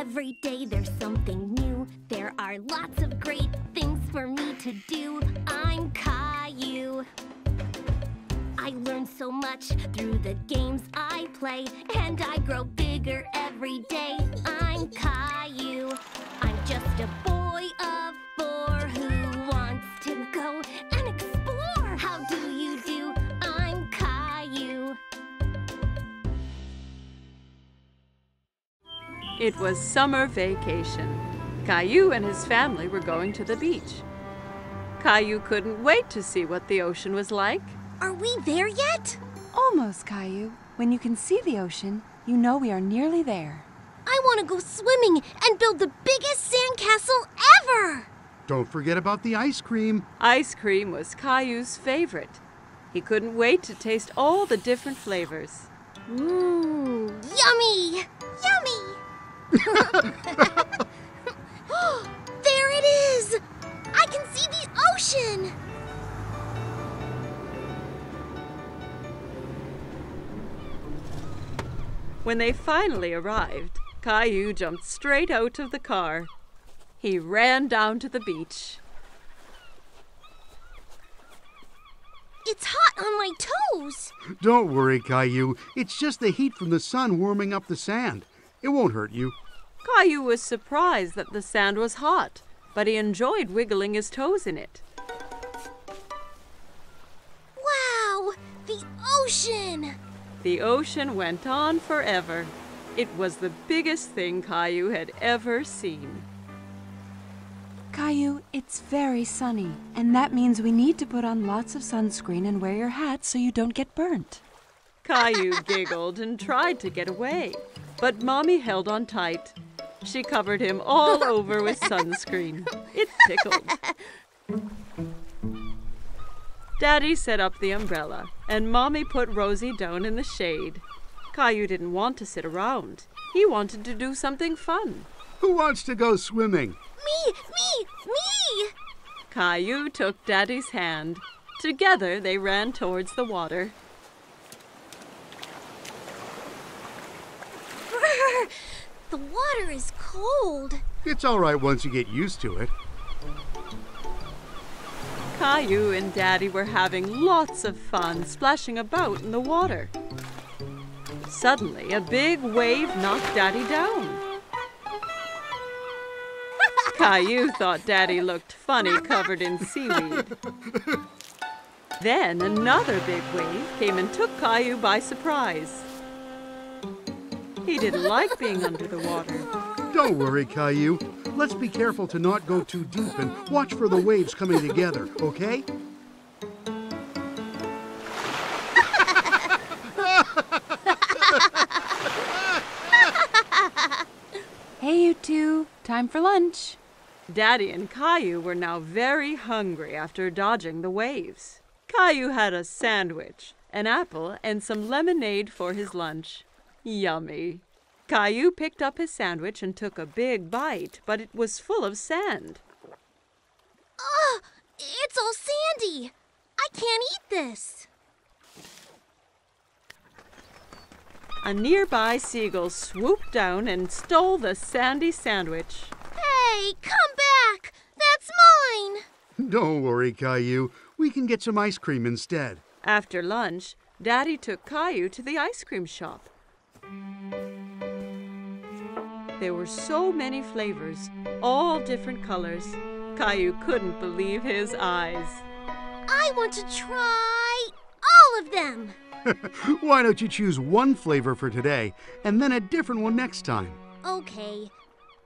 Every day there's something new. There are lots of great things for me to do. I'm Caillou. I learn so much through the games I play, and I grow bigger every day. I'm Caillou. I'm just a boy of 4 who wants to go and explore. How do you do? I'm Caillou. It was summer vacation. Caillou and his family were going to the beach. Caillou couldn't wait to see what the ocean was like. Are we there yet? Almost, Caillou. When you can see the ocean, you know we are nearly there. I want to go swimming and build the biggest sandcastle ever! Don't forget about the ice cream. Ice cream was Caillou's favorite. He couldn't wait to taste all the different flavors. Mmm, yummy! Yummy! There it is! I can see the ocean! When they finally arrived, Caillou jumped straight out of the car. He ran down to the beach. It's hot on my toes! Don't worry, Caillou. It's just the heat from the sun warming up the sand. It won't hurt you. Caillou was surprised that the sand was hot, but he enjoyed wiggling his toes in it. Wow! The ocean! The ocean went on forever. It was the biggest thing Caillou had ever seen. Caillou, it's very sunny, and that means we need to put on lots of sunscreen and wear your hat so you don't get burnt. Caillou giggled and tried to get away, but Mommy held on tight. She covered him all over with sunscreen. It tickled. Daddy set up the umbrella, and Mommy put Rosie down in the shade. Caillou didn't want to sit around. He wanted to do something fun. Who wants to go swimming? Me! Caillou took Daddy's hand. Together they ran towards the water. Brr, the water is cold. It's all right once you get used to it. Caillou and Daddy were having lots of fun splashing about in the water. Suddenly, a big wave knocked Daddy down. Caillou thought Daddy looked funny covered in seaweed. Then another big wave came and took Caillou by surprise. He didn't like being under the water. Don't worry, Caillou. Let's be careful to not go too deep and watch for the waves coming together, okay? Hey, you two. Time for lunch. Daddy and Caillou were now very hungry after dodging the waves. Caillou had a sandwich, an apple, and some lemonade for his lunch. Yummy! Caillou picked up his sandwich and took a big bite, but it was full of sand. Ugh! It's all sandy! I can't eat this! A nearby seagull swooped down and stole the sandy sandwich. Hey, come back! That's mine! Don't worry, Caillou. We can get some ice cream instead. After lunch, Daddy took Caillou to the ice cream shop. There were so many flavors, all different colors. Caillou couldn't believe his eyes. I want to try all of them! Why don't you choose one flavor for today and then a different one next time? Okay,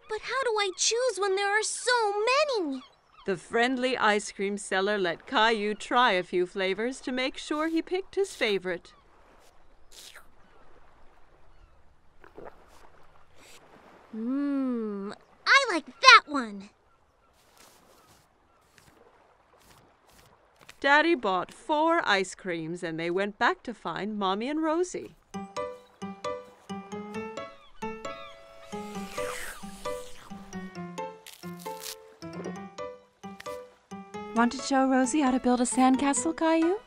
but how do I choose when there are so many? The friendly ice cream seller let Caillou try a few flavors to make sure he picked his favorite. I like that one. Daddy bought 4 ice creams and they went back to find Mommy and Rosie. Want to show Rosie how to build a sandcastle, Caillou?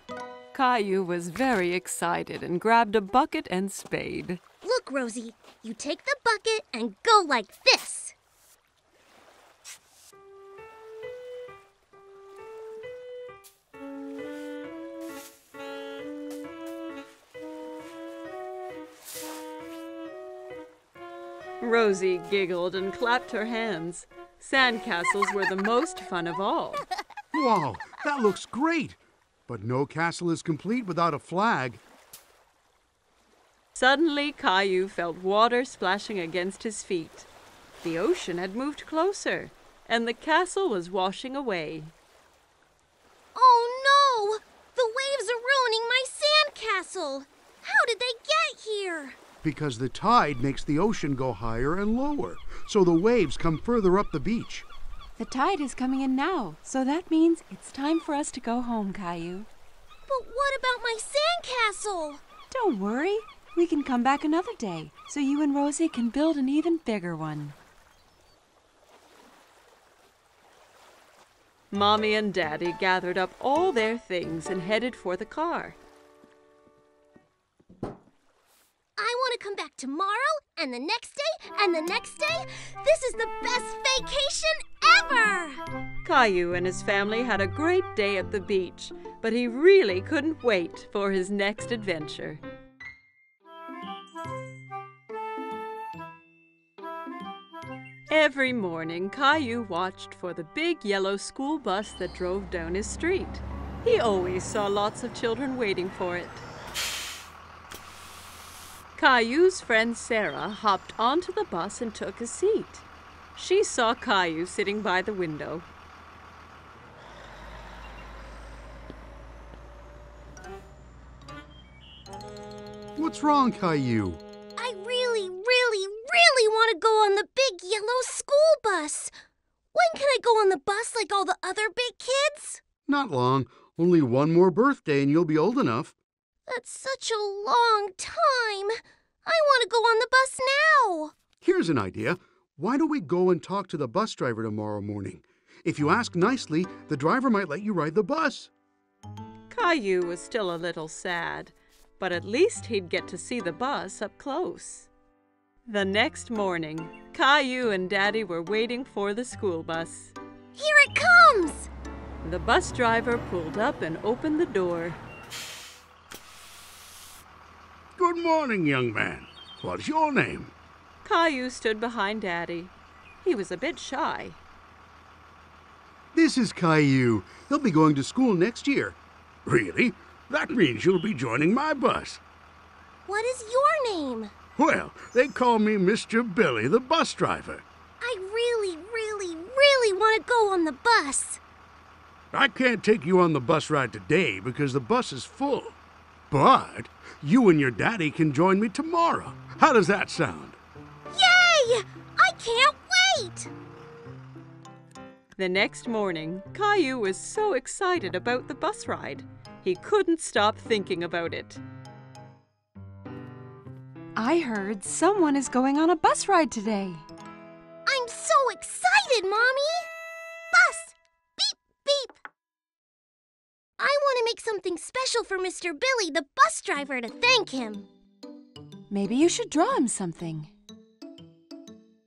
Caillou was very excited and grabbed a bucket and spade. Look, Rosie, you take the bucket and go like this. Rosie giggled and clapped her hands. Sandcastles were the most fun of all. Wow, that looks great. But no castle is complete without a flag. Suddenly, Caillou felt water splashing against his feet. The ocean had moved closer, and the castle was washing away. Oh no! The waves are ruining my sandcastle! How did they get here? Because the tide makes the ocean go higher and lower, so the waves come further up the beach. The tide is coming in now, so that means it's time for us to go home, Caillou. But what about my sandcastle? Don't worry. We can come back another day, so you and Rosie can build an even bigger one. Mommy and Daddy gathered up all their things and headed for the car. I want to come back tomorrow, and the next day, and the next day. This is the best vacation ever! Caillou and his family had a great day at the beach, but he really couldn't wait for his next adventure. Every morning, Caillou watched for the big yellow school bus that drove down his street. He always saw lots of children waiting for it. Caillou's friend Sarah hopped onto the bus and took a seat. She saw Caillou sitting by the window. What's wrong, Caillou? I really want to go on the big yellow school bus. When can I go on the bus like all the other big kids? Not long. Only one more birthday and you'll be old enough. That's such a long time. I want to go on the bus now. Here's an idea. Why don't we go and talk to the bus driver tomorrow morning? If you ask nicely, the driver might let you ride the bus. Caillou was still a little sad, but at least he'd get to see the bus up close. The next morning, Caillou and Daddy were waiting for the school bus. Here it comes! The bus driver pulled up and opened the door. Good morning, young man. What's your name? Caillou stood behind Daddy. He was a bit shy. This is Caillou. He'll be going to school next year. Really? That means you'll be joining my bus. What is your name? Well, they call me Mr. Billy, the bus driver. I really want to go on the bus. I can't take you on the bus ride today because the bus is full. But you and your daddy can join me tomorrow. How does that sound? Yay! I can't wait! The next morning, Caillou was so excited about the bus ride. He couldn't stop thinking about it. I heard someone is going on a bus ride today. I'm so excited, Mommy! Bus! Beep, beep! I want to make something special for Mr. Billy, the bus driver, to thank him. Maybe you should draw him something.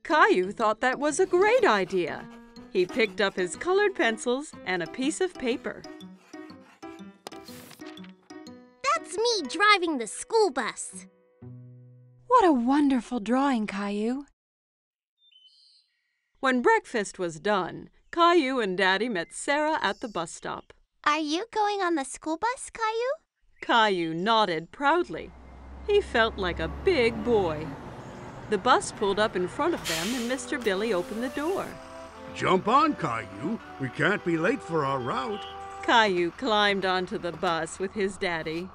Caillou thought that was a great idea. He picked up his colored pencils and a piece of paper. That's me driving the school bus. What a wonderful drawing, Caillou. When breakfast was done, Caillou and Daddy met Sarah at the bus stop. Are you going on the school bus, Caillou? Caillou nodded proudly. He felt like a big boy. The bus pulled up in front of them and Mr. Billy opened the door. Jump on, Caillou. We can't be late for our route. Caillou climbed onto the bus with his daddy.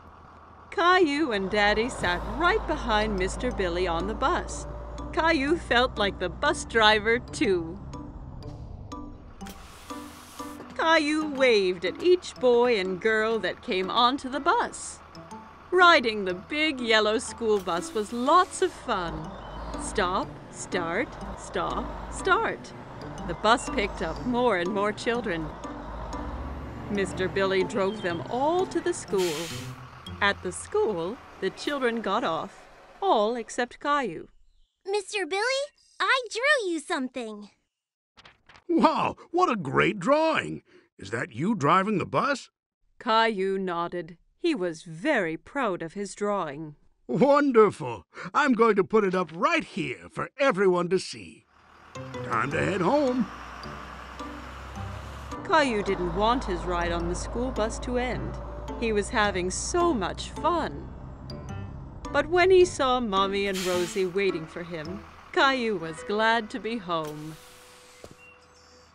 Caillou and Daddy sat right behind Mr. Billy on the bus. Caillou felt like the bus driver, too. Caillou waved at each boy and girl that came onto the bus. Riding the big yellow school bus was lots of fun. Stop, start, stop, start. The bus picked up more and more children. Mr. Billy drove them all to the school. At the school, the children got off, all except Caillou. Mr. Billy, I drew you something. Wow, what a great drawing! Is that you driving the bus? Caillou nodded. He was very proud of his drawing. Wonderful! I'm going to put it up right here for everyone to see. Time to head home. Caillou didn't want his ride on the school bus to end. He was having so much fun. But when he saw Mommy and Rosie waiting for him, Caillou was glad to be home.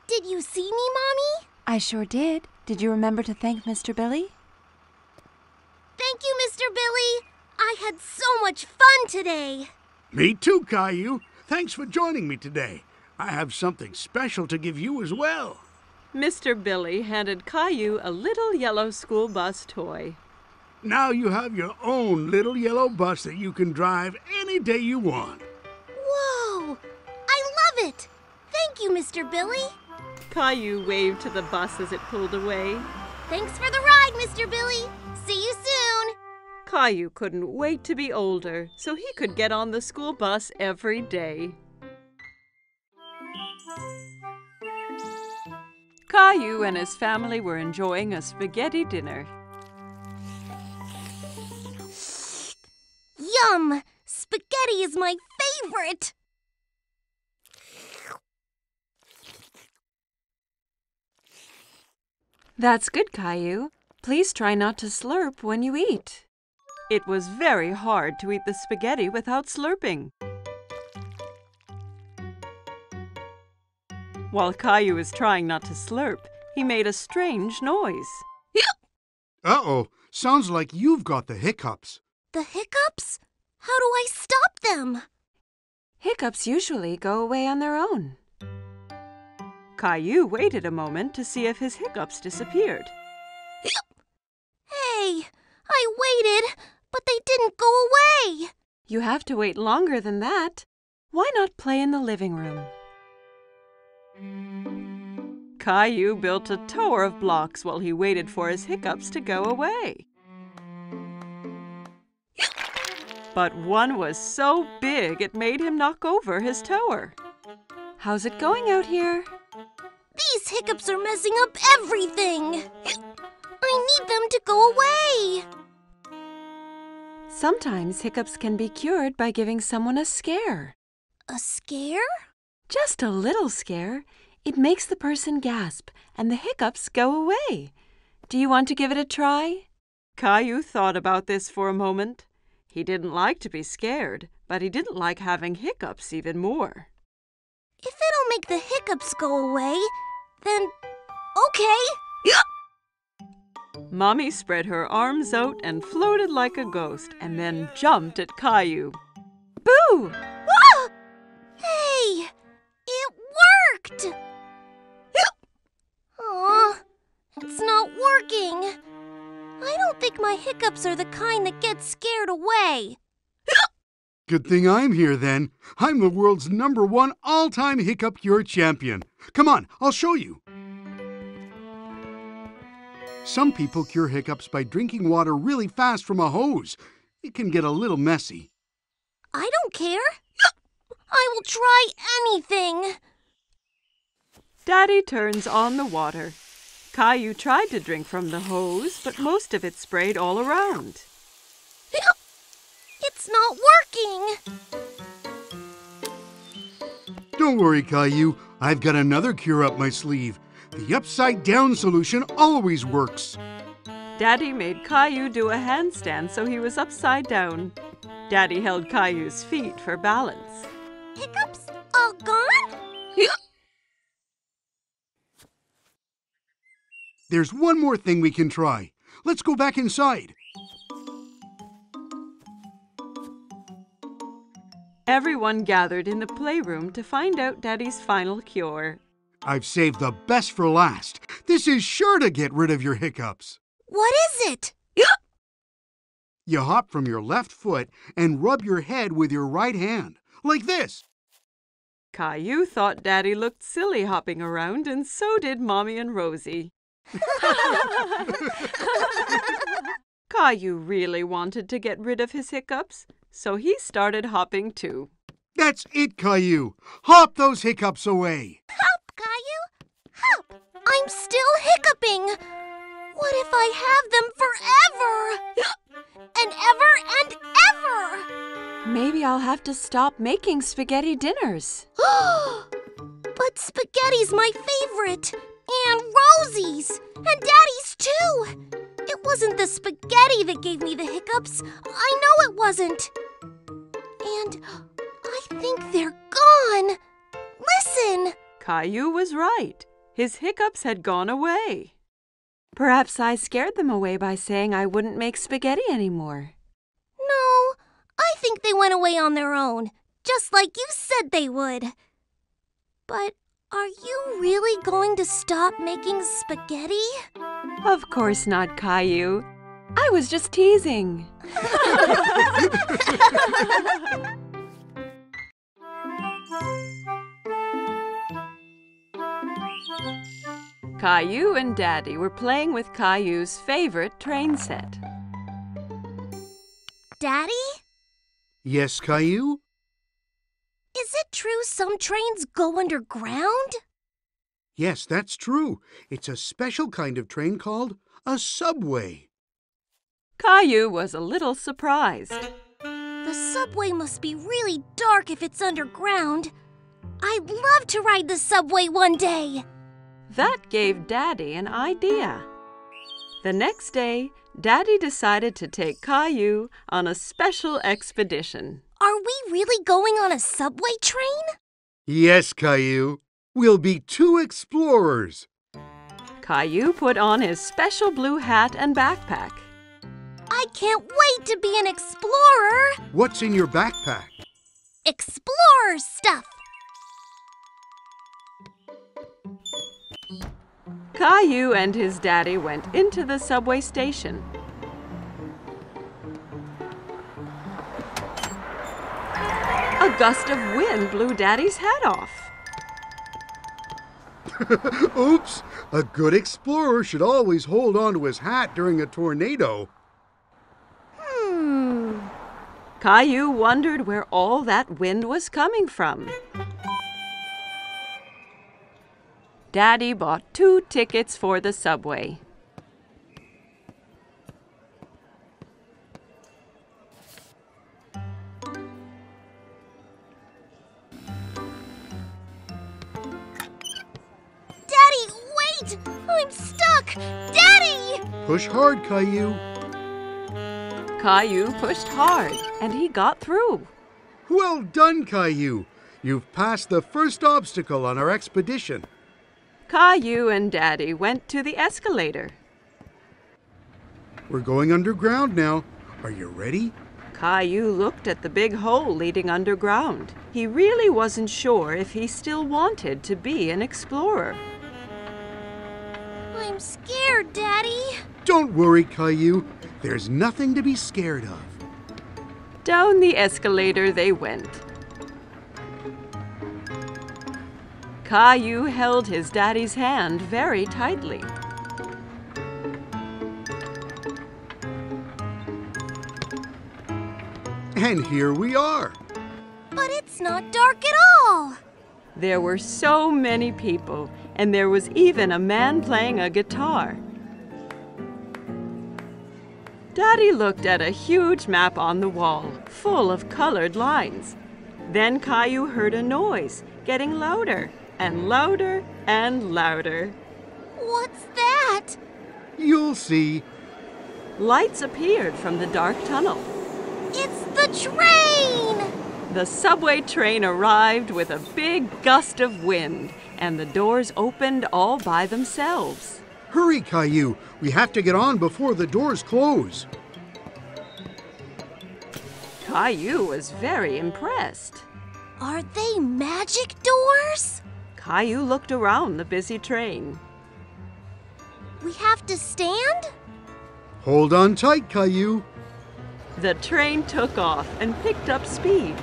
Did you see me, Mommy? I sure did. Did you remember to thank Mr. Billy? Thank you, Mr. Billy. I had so much fun today. Me too, Caillou. Thanks for joining me today. I have something special to give you as well. Mr. Billy handed Caillou a little yellow school bus toy. Now you have your own little yellow bus that you can drive any day you want. Whoa! I love it! Thank you, Mr. Billy. Caillou waved to the bus as it pulled away. Thanks for the ride, Mr. Billy. See you soon. Caillou couldn't wait to be older so he could get on the school bus every day. Caillou and his family were enjoying a spaghetti dinner. Yum! Spaghetti is my favorite! That's good, Caillou. Please try not to slurp when you eat. It was very hard to eat the spaghetti without slurping. While Caillou was trying not to slurp, he made a strange noise. Uh-oh, sounds like you've got the hiccups. The hiccups? How do I stop them? Hiccups usually go away on their own. Caillou waited a moment to see if his hiccups disappeared. Hey, I waited, but they didn't go away. You have to wait longer than that. Why not play in the living room? Caillou built a tower of blocks while he waited for his hiccups to go away. But one was so big it made him knock over his tower. How's it going out here? These hiccups are messing up everything. I need them to go away. Sometimes hiccups can be cured by giving someone a scare. A scare? Just a little scare. It makes the person gasp and the hiccups go away. Do you want to give it a try? Caillou thought about this for a moment. He didn't like to be scared, but he didn't like having hiccups even more. If it'll make the hiccups go away, then okay. Mommy spread her arms out and floated like a ghost and then jumped at Caillou. Boo! Ah! Hey, it worked! Aw, it's not working. I don't think my hiccups are the kind that get scared away. Good thing I'm here then. I'm the world's #1 all-time hiccup cure champion. Come on, I'll show you. Some people cure hiccups by drinking water really fast from a hose. It can get a little messy. I don't care. I will try anything. Daddy turns on the water. Caillou tried to drink from the hose, but most of it sprayed all around. It's not working. Don't worry, Caillou. I've got another cure up my sleeve. The upside-down solution always works. Daddy made Caillou do a handstand so he was upside down. Daddy held Caillou's feet for balance. Hiccups all gone? There's one more thing we can try. Let's go back inside. Everyone gathered in the playroom to find out Daddy's final cure. I've saved the best for last. This is sure to get rid of your hiccups. What is it? You hop from your left foot and rub your head with your right hand, like this. Caillou thought Daddy looked silly hopping around, and so did Mommy and Rosie. Caillou really wanted to get rid of his hiccups, so he started hopping too. That's it, Caillou. Hop those hiccups away. Hop, Caillou, hop. I'm still hiccuping. What if I have them forever? And ever and ever. Maybe I'll have to stop making spaghetti dinners. But spaghetti's my favorite. And Rosie's. And Daddy's too. It wasn't the spaghetti that gave me the hiccups. I know it wasn't. And I think they're gone. Listen. Caillou was right. His hiccups had gone away. Perhaps I scared them away by saying I wouldn't make spaghetti anymore. No, I think they went away on their own, just like you said they would. But are you really going to stop making spaghetti? Of course not, Caillou. I was just teasing. Caillou and Daddy were playing with Caillou's favorite train set. Daddy? Yes, Caillou? Is it true some trains go underground? Yes, that's true. It's a special kind of train called a subway. Caillou was a little surprised. The subway must be really dark if it's underground. I'd love to ride the subway one day. That gave Daddy an idea. The next day, Daddy decided to take Caillou on a special expedition. Are we really going on a subway train? Yes, Caillou. We'll be 2 explorers. Caillou put on his special blue hat and backpack. I can't wait to be an explorer. What's in your backpack? Explorer stuff. Caillou and his daddy went into the subway station. A gust of wind blew Daddy's hat off. Oops! A good explorer should always hold on to his hat during a tornado. Caillou wondered where all that wind was coming from. Daddy bought 2 tickets for the subway. Daddy, wait! I'm stuck! Daddy! Push hard, Caillou. Caillou pushed hard, and he got through. Well done, Caillou. You've passed the first obstacle on our expedition. Caillou and Daddy went to the escalator. We're going underground now. Are you ready? Caillou looked at the big hole leading underground. He really wasn't sure if he still wanted to be an explorer. I'm scared, Daddy. Don't worry, Caillou. There's nothing to be scared of. Down the escalator they went. Caillou held his daddy's hand very tightly. And here we are. But it's not dark at all. There were so many people, and there was even a man playing a guitar. Daddy looked at a huge map on the wall, full of colored lines. Then Caillou heard a noise, getting louder and louder and louder. What's that? You'll see. Lights appeared from the dark tunnel. It's the train! The subway train arrived with a big gust of wind, and the doors opened all by themselves. Hurry, Caillou. We have to get on before the doors close. Caillou was very impressed. Are they magic doors? Caillou looked around the busy train. We have to stand? Hold on tight, Caillou. The train took off and picked up speed.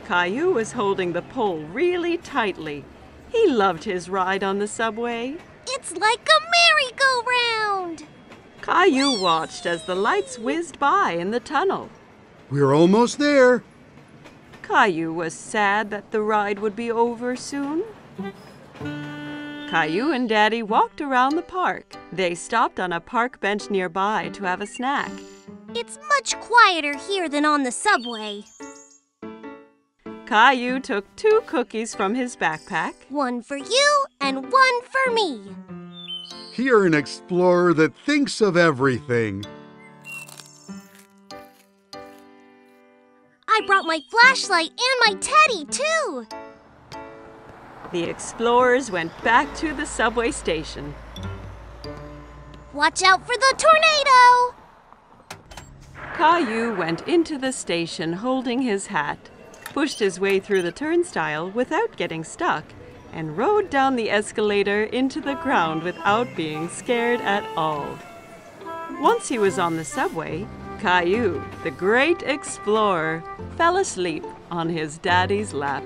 Caillou was holding the pole really tightly. He loved his ride on the subway. It's like a merry-go-round! Caillou watched as the lights whizzed by in the tunnel. We're almost there. Caillou was sad that the ride would be over soon. Caillou and Daddy walked around the park. They stopped on a park bench nearby to have a snack. It's much quieter here than on the subway. Caillou took 2 cookies from his backpack. One for you and one for me. You're an explorer that thinks of everything. I brought my flashlight and my teddy, too. The explorers went back to the subway station. Watch out for the tornado! Caillou went into the station holding his hat, pushed his way through the turnstile without getting stuck, and rode down the escalator into the ground without being scared at all. Once he was on the subway, Caillou, the great explorer, fell asleep on his daddy's lap.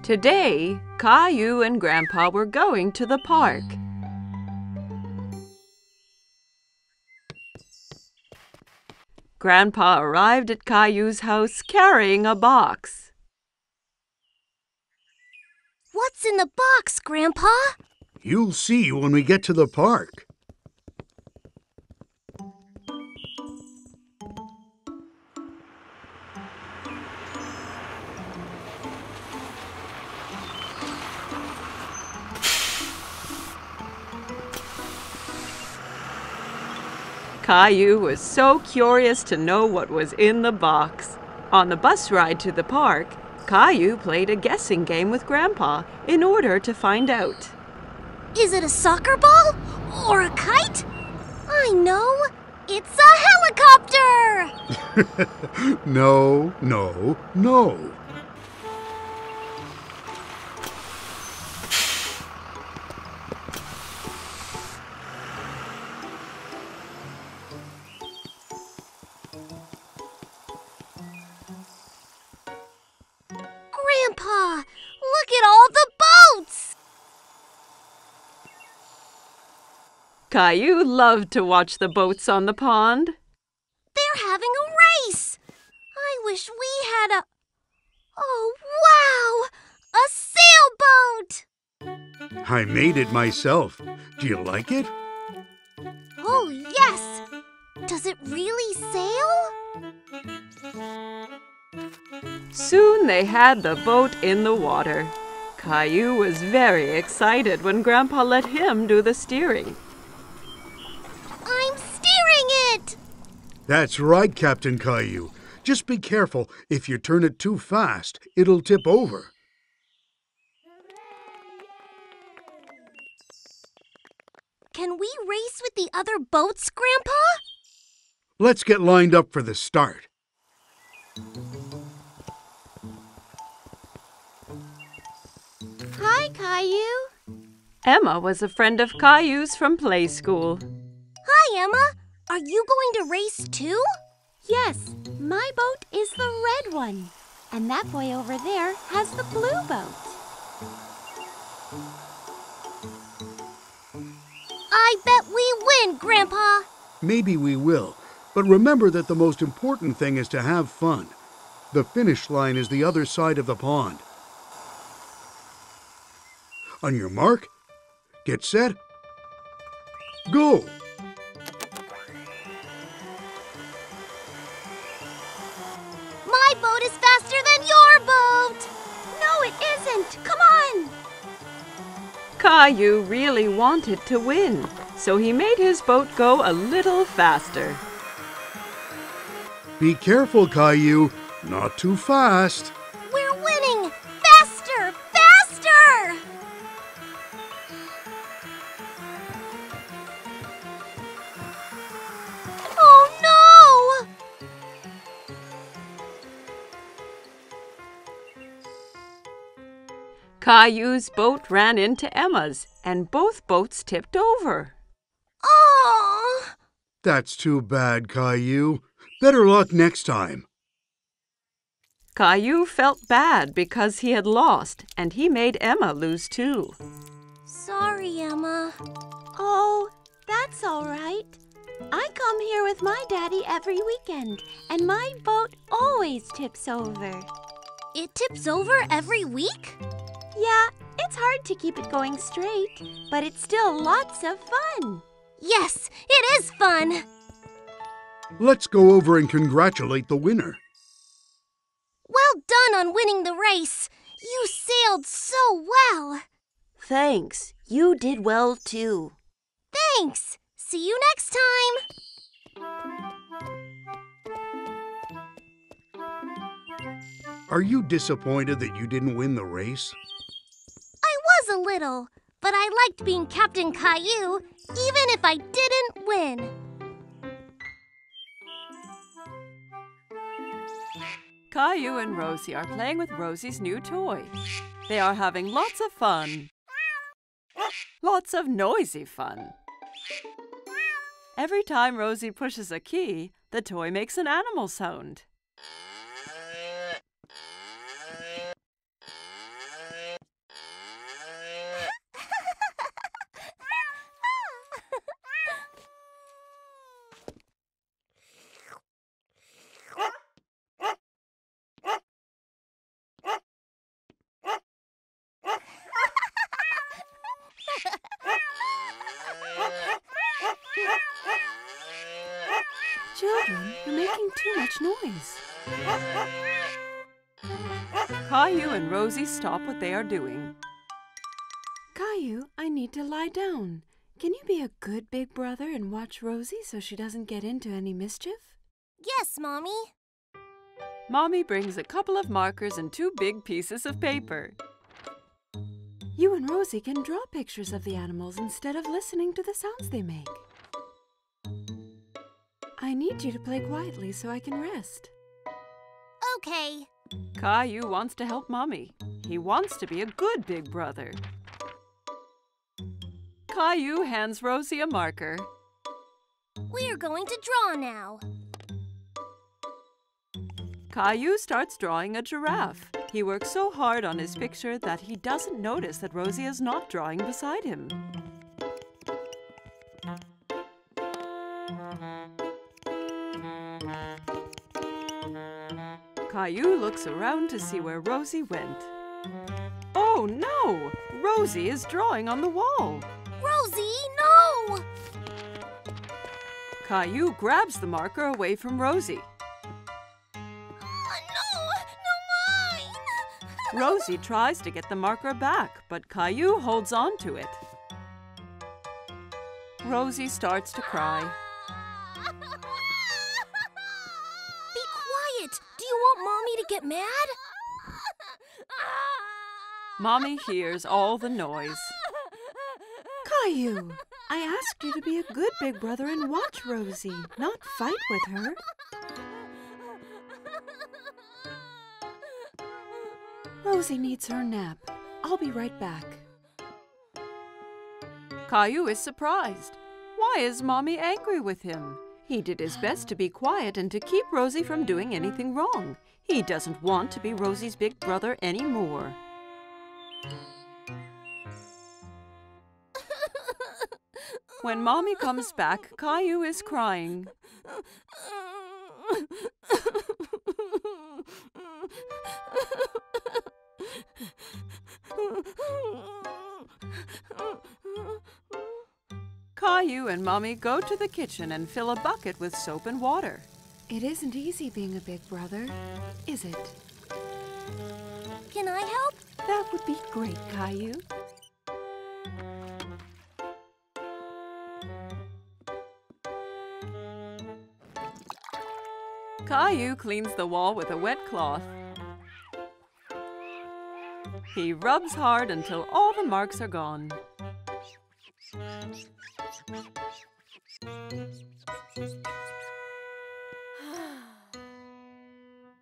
Today, Caillou and Grandpa were going to the park. Grandpa arrived at Caillou's house carrying a box. What's in the box, Grandpa? You'll see when we get to the park. Caillou was so curious to know what was in the box. On the bus ride to the park, Caillou played a guessing game with Grandpa in order to find out. Is it a soccer ball or a kite? I know. It's a helicopter! No, no, no. Grandpa, look at all the boats! Caillou loved to watch the boats on the pond. They're having a race! I wish we had a... Oh, wow! A sailboat! I made it myself. Do you like it? Oh, yes! Does it really sail? Soon they had the boat in the water. Caillou was very excited when Grandpa let him do the steering. I'm steering it! That's right, Captain Caillou. Just be careful. If you turn it too fast, it'll tip over. Can we race with the other boats, Grandpa? Let's get lined up for the start. Hi, Caillou. Emma was a friend of Caillou's from play school. Hi, Emma. Are you going to race too? Yes, my boat is the red one. And that boy over there has the blue boat. I bet we win, Grandpa. Maybe we will. But remember that the most important thing is to have fun. The finish line is the other side of the pond. On your mark, get set, go! My boat is faster than your boat! No, it isn't. Come on. Caillou really wanted to win, so he made his boat go a little faster. Be careful, Caillou. Not too fast. We're winning! Faster! Faster! Oh, no! Caillou's boat ran into Emma's, and both boats tipped over. Oh! That's too bad, Caillou. Better luck next time. Caillou felt bad because he had lost, and he made Emma lose too. Sorry, Emma. Oh, That's all right. I come here with my daddy every weekend, and my boat always tips over. It tips over every week? Yeah, it's hard to keep it going straight, but it's still lots of fun. Yes, it is fun! Let's go over and congratulate the winner. Well done on winning the race! You sailed so well! Thanks. You did well, too. Thanks! See you next time! Are you disappointed that you didn't win the race? I was a little, but I liked being Captain Caillou, even if I didn't win. Caillou and Rosie are playing with Rosie's new toy. They are having lots of fun. Lots of noisy fun. Every time Rosie pushes a key, the toy makes an animal sound. Children, you're making too much noise. Caillou and Rosie stop what they are doing. Caillou, I need to lie down. Can you be a good big brother and watch Rosie so she doesn't get into any mischief? Yes, Mommy. Mommy brings a couple of markers and 2 big pieces of paper. You and Rosie can draw pictures of the animals instead of listening to the sounds they make. I need you to play quietly so I can rest. Okay. Caillou wants to help Mommy. He wants to be a good big brother. Caillou hands Rosie a marker. We're going to draw now. Caillou starts drawing a giraffe. He works so hard on his picture that he doesn't notice that Rosie is not drawing beside him. Caillou looks around to see where Rosie went. Oh no! Rosie is drawing on the wall. Rosie, no! Caillou grabs the marker away from Rosie. No mine! Rosie tries to get the marker back, but Caillou holds on to it. Rosie starts to cry. Be quiet! Do you want Mommy to get mad? Mommy hears all the noise. Caillou, I asked you to be a good big brother and watch Rosie, not fight with her. Rosie needs her nap. I'll be right back. Caillou is surprised. Why is Mommy angry with him? He did his best to be quiet and to keep Rosie from doing anything wrong. He doesn't want to be Rosie's big brother anymore. When Mommy comes back, Caillou is crying. Caillou and Mommy go to the kitchen and fill a bucket with soap and water. It isn't easy being a big brother, is it? Can I help? That would be great, Caillou. Caillou cleans the wall with a wet cloth. He rubs hard until all the marks are gone.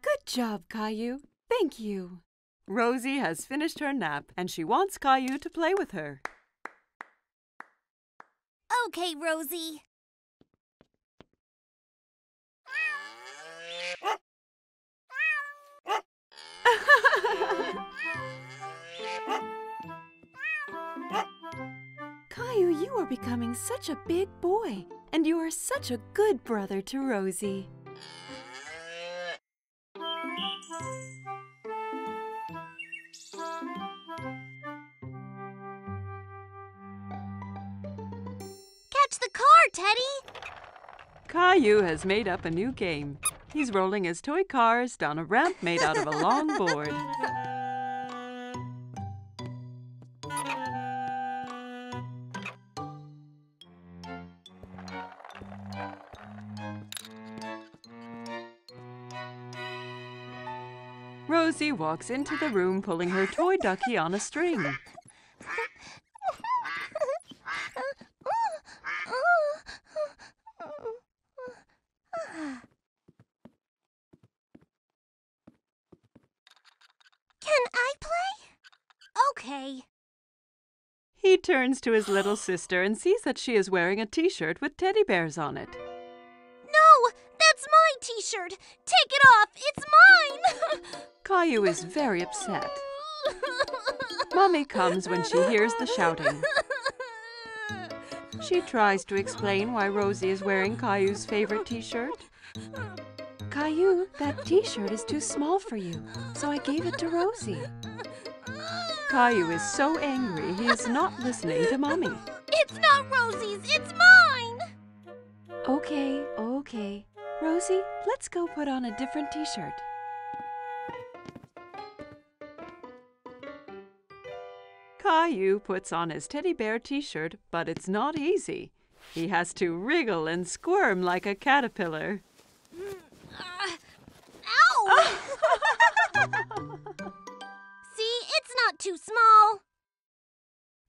Good job, Caillou. Thank you. Rosie has finished her nap and she wants Caillou to play with her. Okay, Rosie. Caillou, You are becoming such a big boy, and you are such a good brother to Rosie. Catch the car, Teddy! Caillou has made up a new game. He's rolling his toy cars down a ramp made out of a long board. Rosie walks into the room pulling her toy ducky on a string. Can I play? Okay. He turns to his little sister and sees that she is wearing a t-shirt with teddy bears on it. No! That's my t-shirt! Take it off! It's mine! Caillou is very upset. Mommy comes when she hears the shouting. She tries to explain why Rosie is wearing Caillou's favorite t-shirt. Caillou, that t-shirt is too small for you, so I gave it to Rosie. Caillou is so angry he is not listening to Mommy. It's not Rosie's! It's mine! Okay. Rosie, let's go put on a different t-shirt. Caillou puts on his teddy bear t-shirt, but it's not easy. He has to wriggle and squirm like a caterpillar. Ow! See, it's not too small.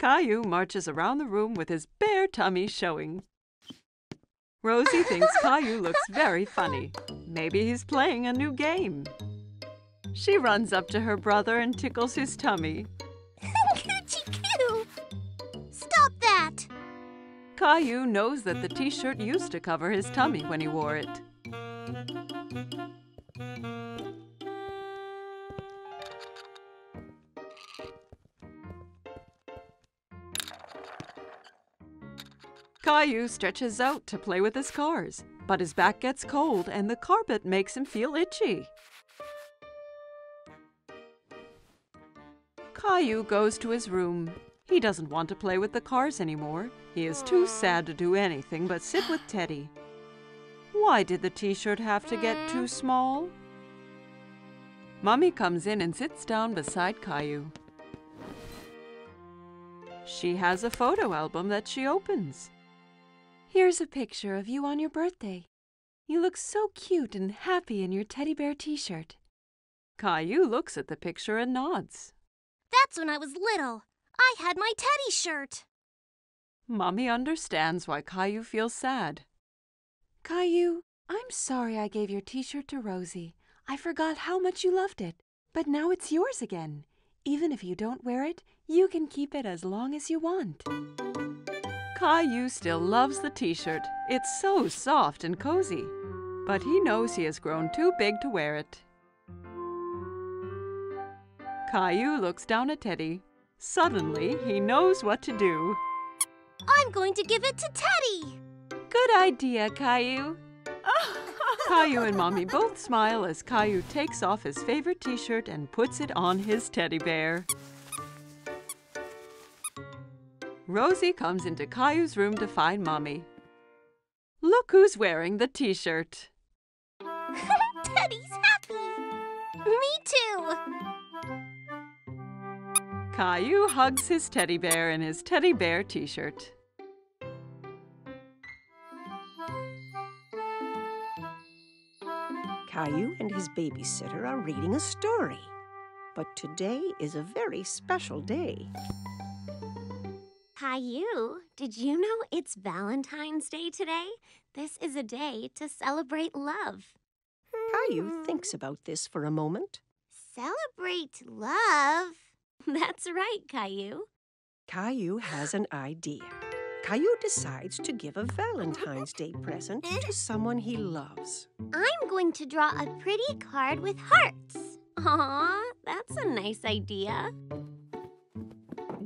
Caillou marches around the room with his bare tummy showing. Rosie thinks Caillou looks very funny. Maybe he's playing a new game. She runs up to her brother and tickles his tummy. Coochie-coo! Stop that! Caillou knows that the t-shirt used to cover his tummy when he wore it. Caillou stretches out to play with his cars, but his back gets cold and the carpet makes him feel itchy. Caillou goes to his room. He doesn't want to play with the cars anymore. He is too sad to do anything but sit with Teddy. Why did the t-shirt have to get too small? Mommy comes in and sits down beside Caillou. She has a photo album that she opens. Here's a picture of you on your birthday. You look so cute and happy in your teddy bear t-shirt. Caillou looks at the picture and nods. That's when I was little. I had my teddy shirt. Mommy understands why Caillou feels sad. Caillou, I'm sorry I gave your t-shirt to Rosie. I forgot how much you loved it. But now it's yours again. Even if you don't wear it, you can keep it as long as you want. Caillou still loves the t-shirt. It's so soft and cozy. But he knows he has grown too big to wear it. Caillou looks down at Teddy. Suddenly, he knows what to do. I'm going to give it to Teddy! Good idea, Caillou. Caillou and Mommy both smile as Caillou takes off his favorite t-shirt and puts it on his teddy bear. Rosie comes into Caillou's room to find Mommy. Look who's wearing the t-shirt. Teddy's happy! Me too! Caillou hugs his teddy bear in his teddy bear t-shirt. Caillou and his babysitter are reading a story. But today is a very special day. Caillou, did you know it's Valentine's Day today? This is a day to celebrate love. Caillou thinks about this for a moment. Celebrate love? That's right, Caillou. Caillou has an idea. Caillou decides to give a Valentine's Day present to someone he loves. I'm going to draw a pretty card with hearts. Aw, that's a nice idea.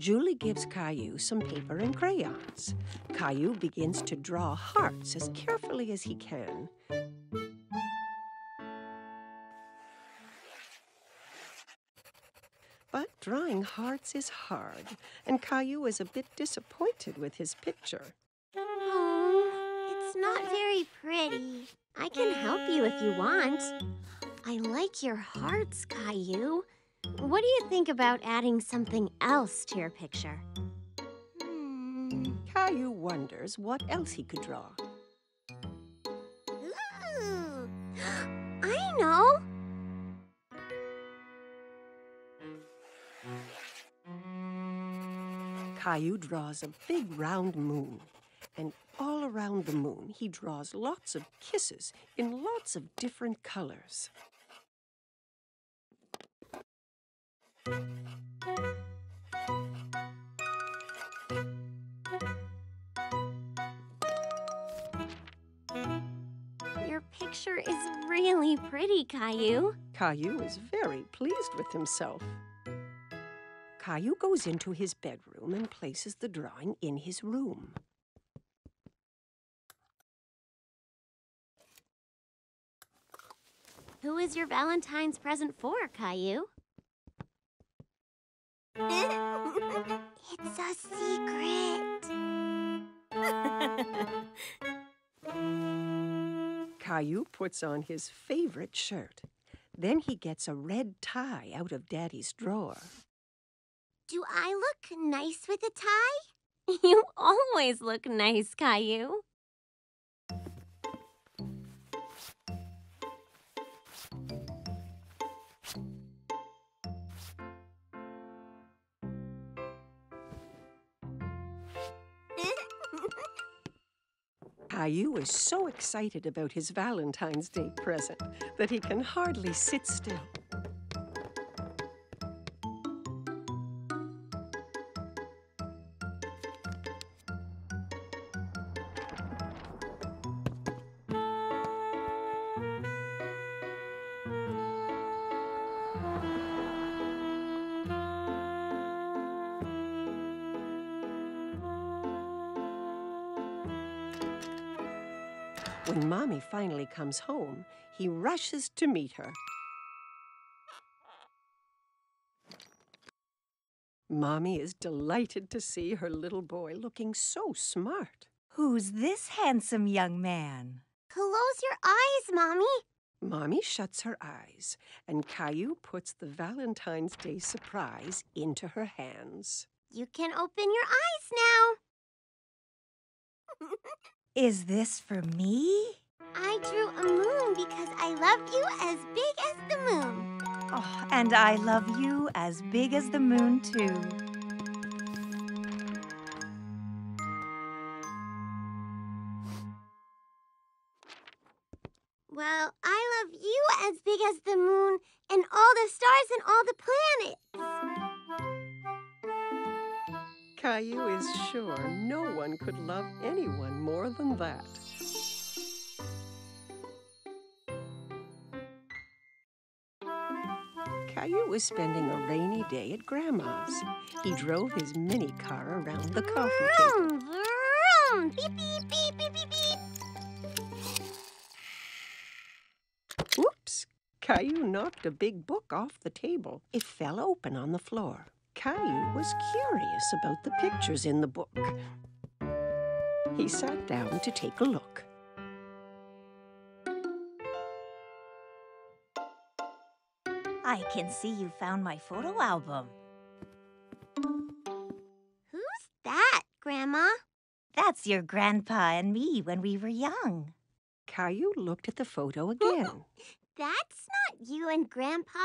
Julie gives Caillou some paper and crayons. Caillou begins to draw hearts as carefully as he can. But drawing hearts is hard, and Caillou is a bit disappointed with his picture. Oh, it's not very pretty. I can help you if you want. I like your hearts, Caillou. What do you think about adding something else to your picture? Caillou wonders what else he could draw. Ooh, I know. Caillou draws a big round moon, and all around the moon he draws lots of kisses in lots of different colors. Your picture is really pretty, Caillou. Caillou is very pleased with himself. Caillou goes into his bedroom and places the drawing in his room. Who is your Valentine's present for, Caillou? It's a secret. Caillou puts on his favorite shirt. Then he gets a red tie out of Daddy's drawer. Do I look nice with a tie? You always look nice, Caillou. Caillou is so excited about his Valentine's Day present that he can hardly sit still. When Mommy finally comes home, he rushes to meet her. Mommy is delighted to see her little boy looking so smart. Who's this handsome young man? Close your eyes, Mommy. Mommy shuts her eyes, and Caillou puts the Valentine's Day surprise into her hands. You can open your eyes now. Is this for me? I drew a moon because I love you as big as the moon. Oh, and I love you as big as the moon, too. Well, I love you as big as the moon and all the stars and all the planets. Caillou is sure no one could love anyone more than that. Caillou was spending a rainy day at Grandma's. He drove his mini car around the coffee table. Vroom, vroom. Beep, beep, beep, beep, beep, beep. Whoops! Caillou knocked a big book off the table. It fell open on the floor. Caillou was curious about the pictures in the book. He sat down to take a look. I can see you found my photo album. Who's that, Grandma? That's your grandpa and me when we were young. Caillou looked at the photo again. That's not you and Grandpa.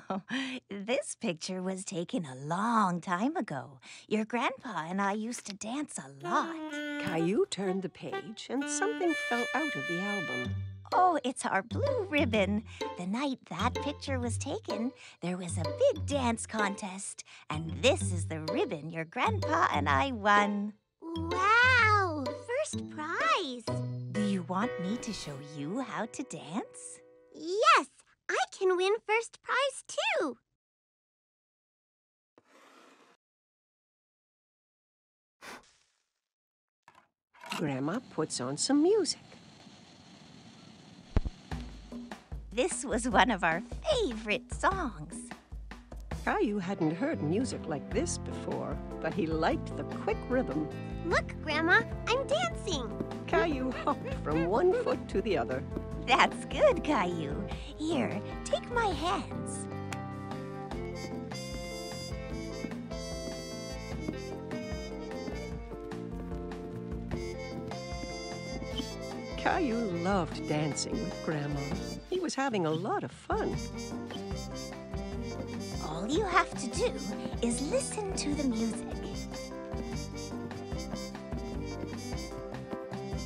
Oh, this picture was taken a long time ago. Your grandpa and I used to dance a lot. Caillou turned the page and something fell out of the album. Oh, it's our blue ribbon. The night that picture was taken, there was a big dance contest. And this is the ribbon your grandpa and I won. Wow, first prize. Do you want me to show you how to dance? Yes, I can win first prize too. Grandma puts on some music. This was one of our favorite songs. Caillou hadn't heard music like this before, but he liked the quick rhythm. Look, Grandma, I'm dancing. Caillou hopped from one foot to the other. That's good, Caillou. Here, take my hands. Caillou loved dancing with Grandma. He was having a lot of fun. All you have to do is listen to the music.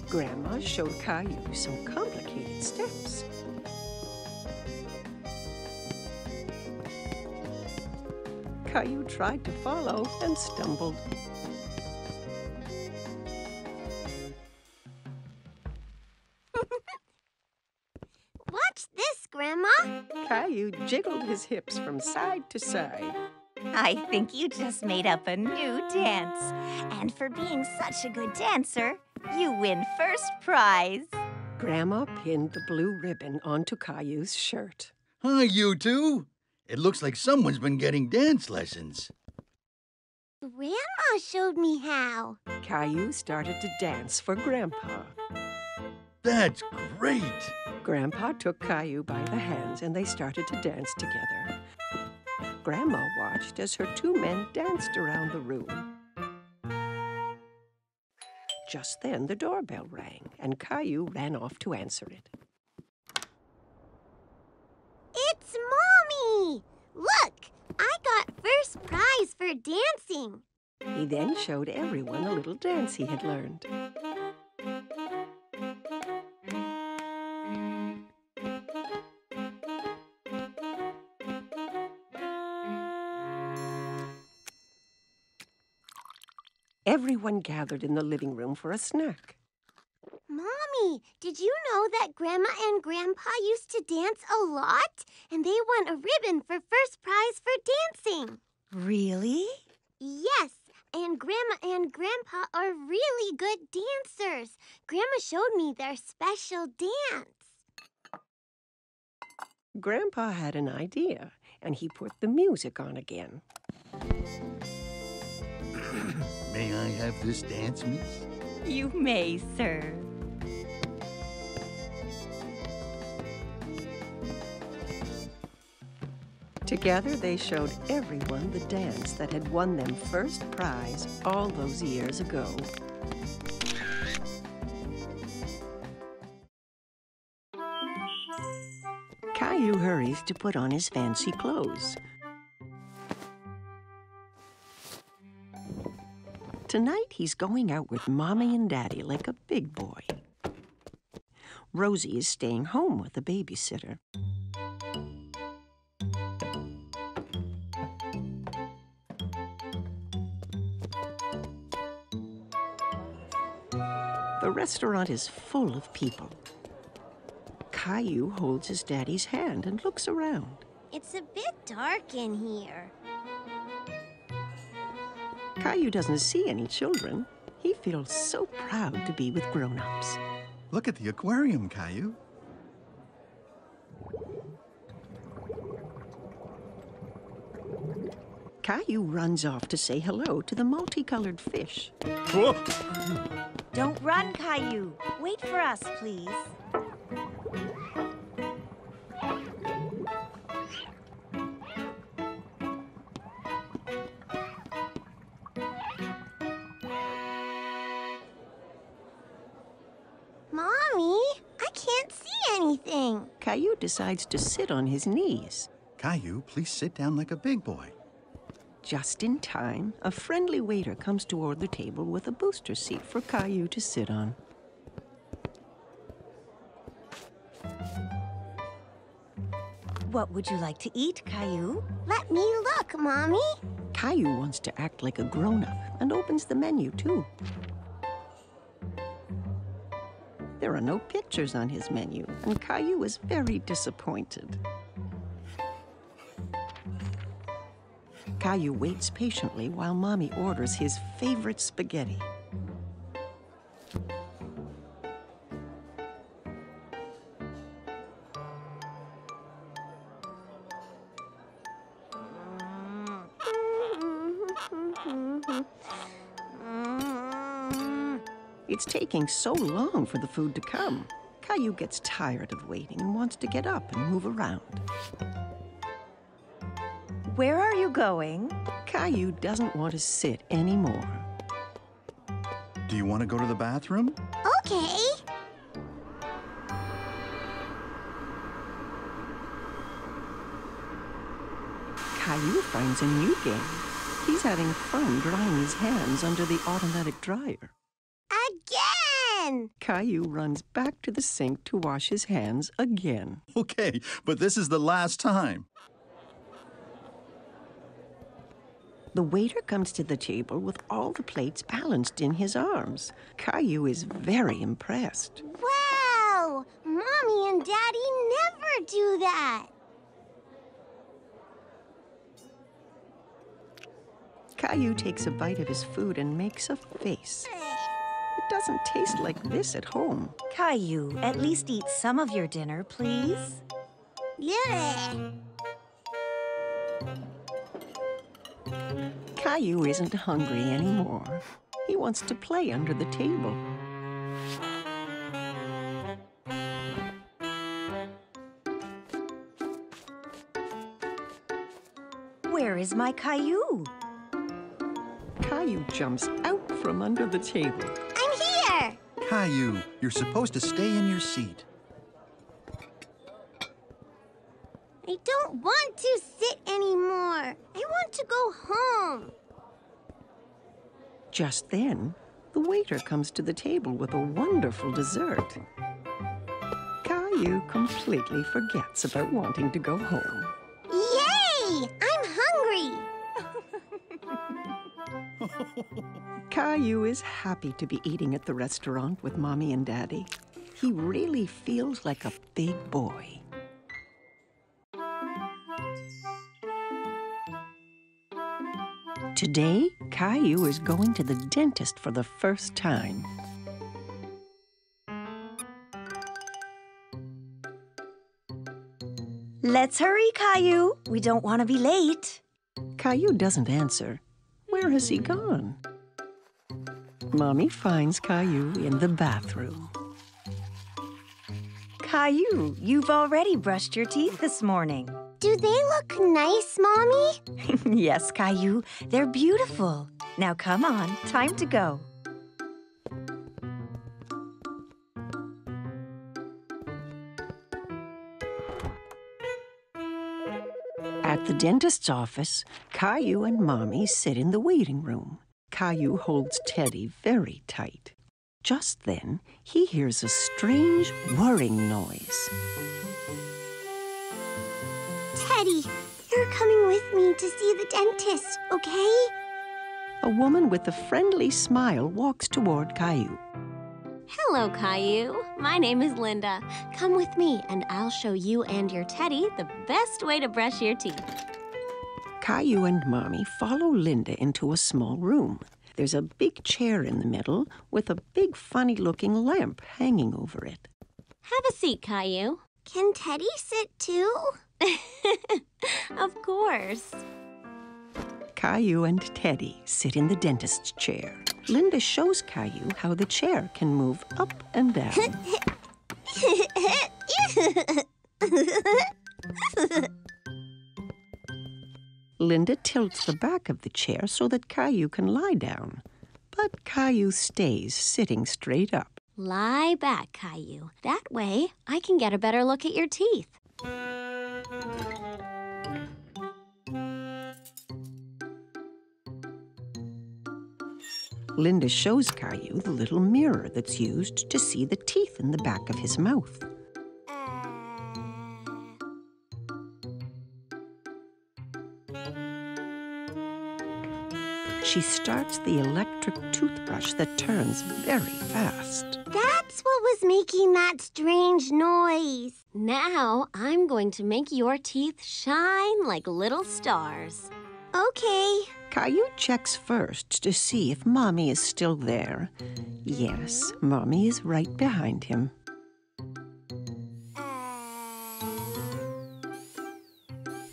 Grandma showed Caillou some complicated steps. Caillou tried to follow and stumbled. Watch this, Grandma. Caillou jiggled his hips from side to side. I think you just made up a new dance. And for being such a good dancer, you win first prize. Grandma pinned the blue ribbon onto Caillou's shirt. Hi, you two. It looks like someone's been getting dance lessons. Grandma showed me how. Caillou started to dance for Grandpa. That's great. Grandpa took Caillou by the hands and they started to dance together. Grandma watched as her two men danced around the room. Just then the doorbell rang and Caillou ran off to answer it. It's Mommy! Look, I got first prize for dancing. He then showed everyone a little dance he had learned. Everyone gathered in the living room for a snack. Mommy, did you know that Grandma and Grandpa used to dance a lot? And they won a ribbon for first prize for dancing. Really? Yes, and Grandma and Grandpa are really good dancers. Grandma showed me their special dance. Grandpa had an idea, and he put the music on again. May I have this dance, miss? You may, sir. Together, they showed everyone the dance that had won them first prize all those years ago. Caillou hurries to put on his fancy clothes. Tonight, he's going out with Mommy and Daddy like a big boy. Rosie is staying home with a babysitter. The restaurant is full of people. Caillou holds his daddy's hand and looks around. It's a bit dark in here. Caillou doesn't see any children. He feels so proud to be with grown-ups. Look at the aquarium, Caillou. Caillou runs off to say hello to the multicolored fish. Don't run, Caillou. Wait for us, please. Mommy, I can't see anything. Caillou decides to sit on his knees. Caillou, please sit down like a big boy. Just in time, a friendly waiter comes toward the table with a booster seat for Caillou to sit on. What would you like to eat, Caillou? Let me look, Mommy. Caillou wants to act like a grown-up and opens the menu, too. There are no pictures on his menu, and Caillou is very disappointed. Caillou waits patiently while Mommy orders his favorite spaghetti. It's taking so long for the food to come. Caillou gets tired of waiting and wants to get up and move around. Where are you going? Caillou doesn't want to sit anymore. Do you want to go to the bathroom? Okay. Caillou finds a new game. He's having fun drying his hands under the automatic dryer. Again! Caillou runs back to the sink to wash his hands again. Okay, but this is the last time. The waiter comes to the table with all the plates balanced in his arms. Caillou is very impressed. Wow! Mommy and Daddy never do that. Caillou takes a bite of his food and makes a face. It doesn't taste like this at home. Caillou, at least eat some of your dinner, please. Yeah. Caillou isn't hungry anymore. He wants to play under the table. Where is my Caillou? Caillou jumps out from under the table. I'm here! Caillou, you're supposed to stay in your seat. I don't want to sit anymore. I want to go home. Just then, the waiter comes to the table with a wonderful dessert. Caillou completely forgets about wanting to go home. Yay! I'm hungry. Caillou is happy to be eating at the restaurant with Mommy and Daddy. He really feels like a big boy. Today, Caillou is going to the dentist for the first time. Let's hurry, Caillou. We don't want to be late. Caillou doesn't answer. Where has he gone? Mommy finds Caillou in the bathroom. Caillou, you've already brushed your teeth this morning. Do they look nice, Mommy? Yes, Caillou, they're beautiful. Now come on, time to go. At the dentist's office, Caillou and Mommy sit in the waiting room. Caillou holds Teddy very tight. Just then, he hears a strange whirring noise. Teddy, you're coming with me to see the dentist, okay? A woman with a friendly smile walks toward Caillou. Hello, Caillou. My name is Linda. Come with me, and I'll show you and your Teddy the best way to brush your teeth. Caillou and Mommy follow Linda into a small room. There's a big chair in the middle with a big funny-looking lamp hanging over it. Have a seat, Caillou. Can Teddy sit too? Of course. Caillou and Teddy sit in the dentist's chair. Linda shows Caillou how the chair can move up and down. Linda tilts the back of the chair so that Caillou can lie down. But Caillou stays sitting straight up. Lie back, Caillou. That way, I can get a better look at your teeth. Linda shows Caillou the little mirror that's used to see the teeth in the back of his mouth. She starts the electric toothbrush that turns very fast. That's what was making that strange noise. Now I'm going to make your teeth shine like little stars. Okay. Caillou checks first to see if Mommy is still there. Yes, Mommy is right behind him.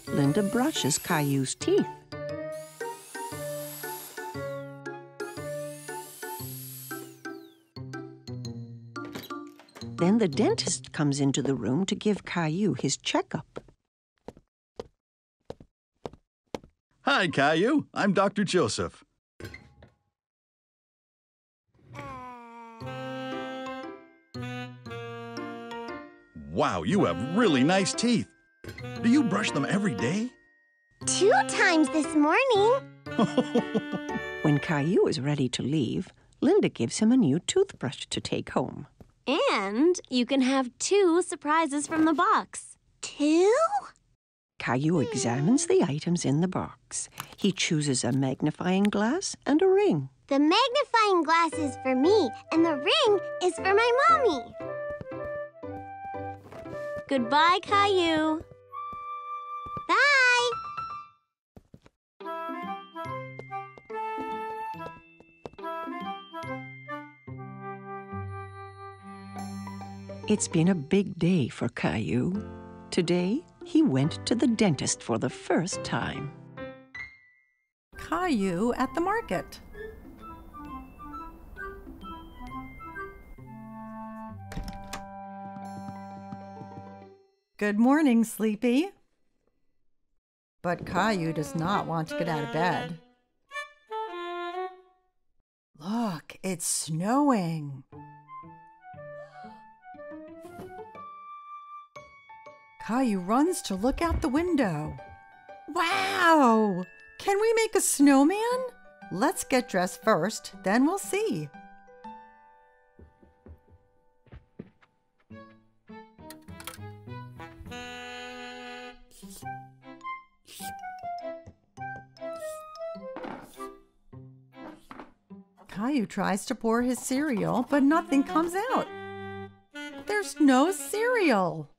Linda brushes Caillou's teeth. Then the dentist comes into the room to give Caillou his checkup. Hi, Caillou. I'm Dr. Joseph. Wow, you have really nice teeth. Do you brush them every day? 2 times this morning. When Caillou is ready to leave, Linda gives him a new toothbrush to take home. And you can have 2 surprises from the box. 2? Caillou examines the items in the box. He chooses a magnifying glass and a ring. The magnifying glass is for me, and the ring is for my mommy. Goodbye, Caillou. Bye. It's been a big day for Caillou. Today, he went to the dentist for the first time. Caillou at the market. Good morning, Sleepy. But Caillou does not want to get out of bed. Look, it's snowing. Caillou runs to look out the window. Wow! Can we make a snowman? Let's get dressed first, then we'll see. Caillou tries to pour his cereal, but nothing comes out. There's no cereal.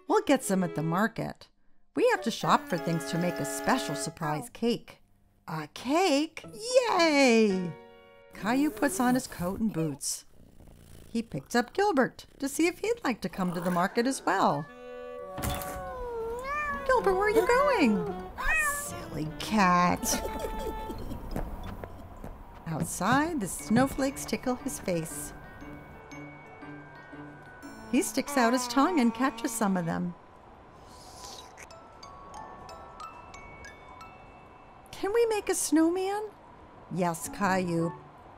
We'll get some at the market. We have to shop for things to make a special surprise cake. A cake? Yay! Caillou puts on his coat and boots. He picked up Gilbert to see if he'd like to come to the market as well. Gilbert, where are you going? Silly cat. Outside, the snowflakes tickle his face. He sticks out his tongue and catches some of them. Can we make a snowman? Yes, Caillou,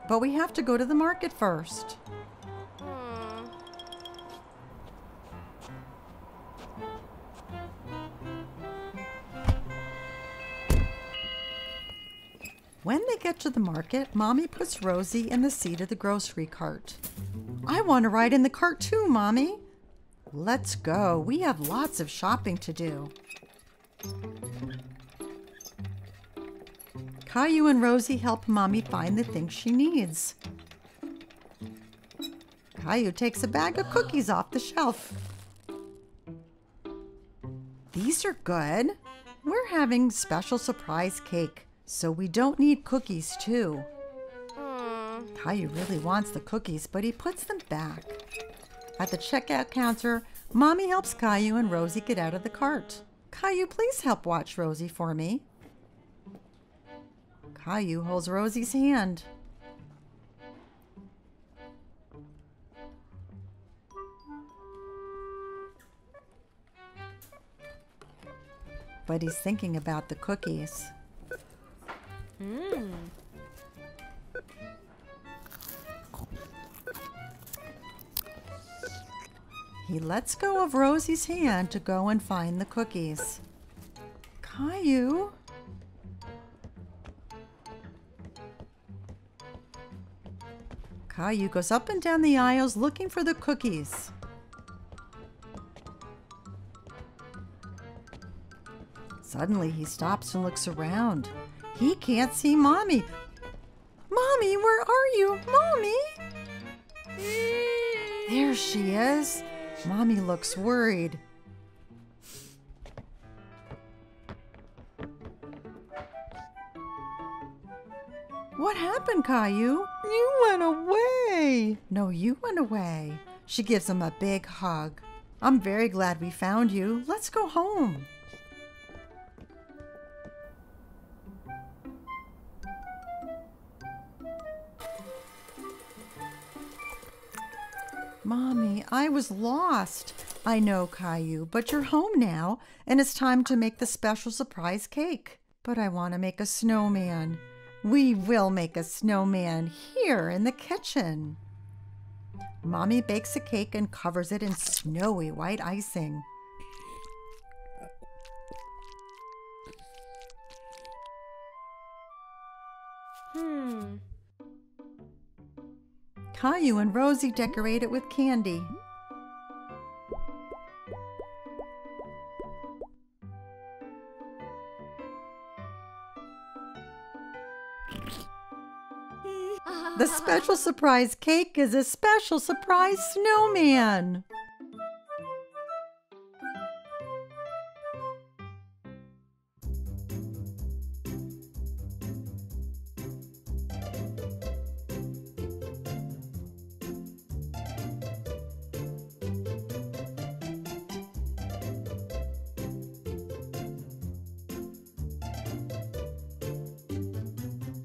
but we have to go to the market first. When they get to the market, Mommy puts Rosie in the seat of the grocery cart. I want to ride in the cart too, Mommy. Let's go. We have lots of shopping to do. Caillou and Rosie help Mommy find the things she needs. Caillou takes a bag of cookies off the shelf. These are good. We're having special surprise cake, so we don't need cookies too. Caillou really wants the cookies, but he puts them back. At the checkout counter, Mommy helps Caillou and Rosie get out of the cart. Caillou, please help watch Rosie for me. Caillou holds Rosie's hand. But he's thinking about the cookies. He lets go of Rosie's hand to go and find the cookies. Caillou? Caillou goes up and down the aisles looking for the cookies. Suddenly he stops and looks around. He can't see Mommy. Mommy, where are you? Mommy? There she is. Mommy looks worried. What happened, Caillou? You went away. No, you went away. She gives him a big hug. I'm very glad we found you. Let's go home. Mommy, I was lost. I know, Caillou, but you're home now, and it's time to make the special surprise cake. But I want to make a snowman. We will make a snowman here in the kitchen. Mommy bakes a cake and covers it in snowy white icing. Caillou and Rosie decorate it with candy. The special surprise cake is a special surprise snowman.